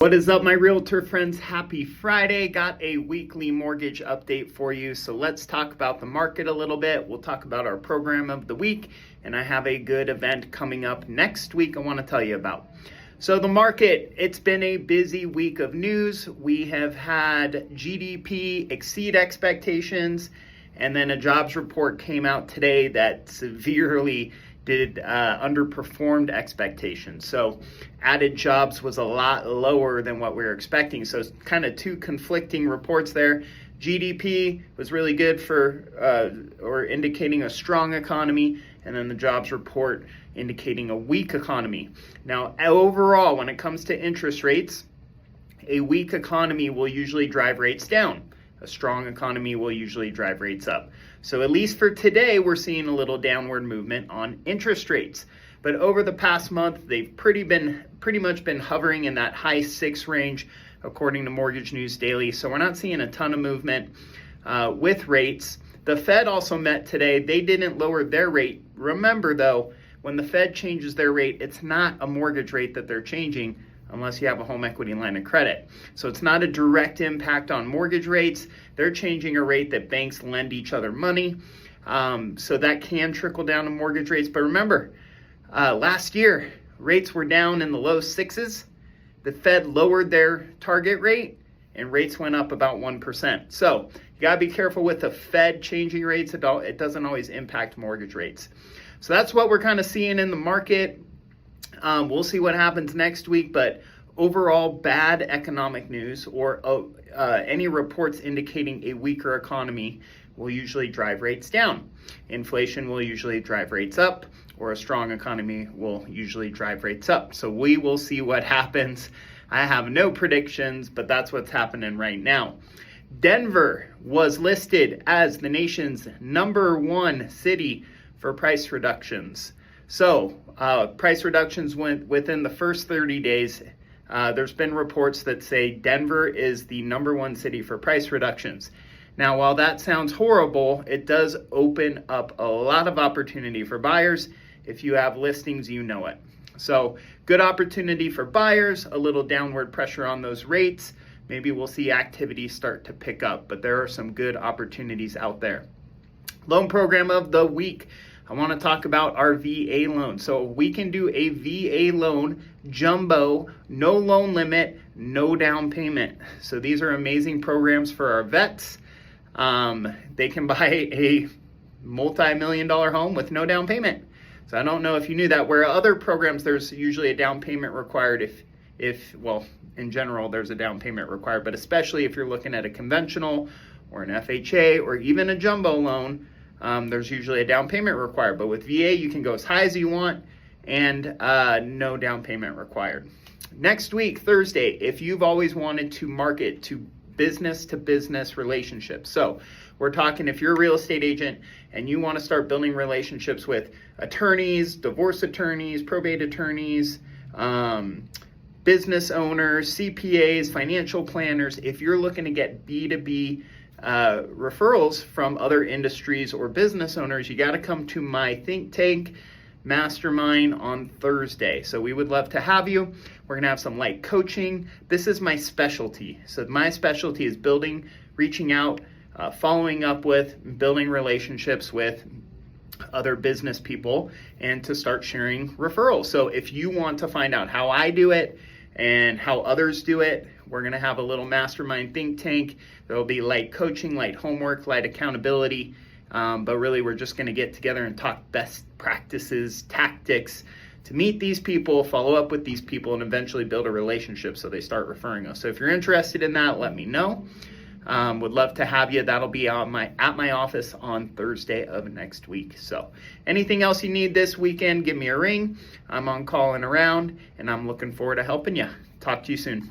What is up, my realtor friends? Happy Friday. Got a weekly mortgage update for you. So let's talk about the market a little bit. We'll talk about our program of the week, and I have a good event coming up next week I want to tell you about. So the market, it's been a busy week of news. We have had GDP exceed expectations, and then a jobs report came out today that severely underperformed expectations. So added jobs was a lot lower than what we were expecting. So it's kind of two conflicting reports there. GDP was really good or indicating a strong economy, and then the jobs report indicating a weak economy. Now, overall, when it comes to interest rates, a weak economy will usually drive rates down. A strong economy will usually drive rates up. So at least for today, we're seeing a little downward movement on interest rates. But over the past month, they've pretty much been hovering in that high 6 range, according to Mortgage News Daily. So we're not seeing a ton of movement with rates. The Fed also met today. They didn't lower their rate. Remember, though, when the Fed changes their rate, it's not a mortgage rate that they're changing, unless you have a home equity line of credit. So it's not a direct impact on mortgage rates. They're changing a rate that banks lend each other money. So that can trickle down to mortgage rates. But remember, last year, rates were down in the low 6s. The Fed lowered their target rate and rates went up about 1%. So you gotta be careful with the Fed changing rates. It doesn't always impact mortgage rates. So that's what we're kind of seeing in the market. We'll see what happens next week, but overall bad economic news or any reports indicating a weaker economy will usually drive rates down. Inflation will usually drive rates up, or a strong economy will usually drive rates up. So we will see what happens. I have no predictions, but that's what's happening right now. Denver was listed as the nation's #1 city for price reductions. So price reductions went within the first 30 days. There's been reports that say Denver is the #1 city for price reductions. Now, while that sounds horrible, it does open up a lot of opportunity for buyers. If you have listings, you know it. So good opportunity for buyers, a little downward pressure on those rates. Maybe we'll see activity start to pick up, but there are some good opportunities out there. Loan program of the week. I want to talk about our VA loan. So we can do a VA loan, jumbo, no loan limit, no down payment. So these are amazing programs for our vets. They can buy a multi-million-dollar home with no down payment. So I don't know if you knew that. Where other programs, there's usually a down payment required well, in general, there's a down payment required, but especially if you're looking at a conventional or an FHA or even a jumbo loan, there's usually a down payment required. But with VA, you can go as high as you want and no down payment required. Next week, Thursday, if you've always wanted to market to business relationships. So we're talking if you're a real estate agent and you want to start building relationships with attorneys, divorce attorneys, probate attorneys, business owners, CPAs, financial planners, if you're looking to get B2B referrals from other industries or business owners, you got to come to my think tank mastermind on Thursday. So we would love to have you. We're going to have some light coaching. This is my specialty. So my specialty is reaching out, following up with, building relationships with other business people, and to start sharing referrals. So if you want to find out how I do it and how others do it, we're going to have a little mastermind think tank. There will be light coaching, light homework, light accountability. But really, we're just going to get together and talk best practices, tactics to meet these people, follow up with these people, and eventually build a relationship so they start referring us. So if you're interested in that, let me know. Would love to have you. That'll be at my office on Thursday of next week. So anything else you need this weekend, give me a ring. I'm on calling around, and I'm looking forward to helping you. Talk to you soon.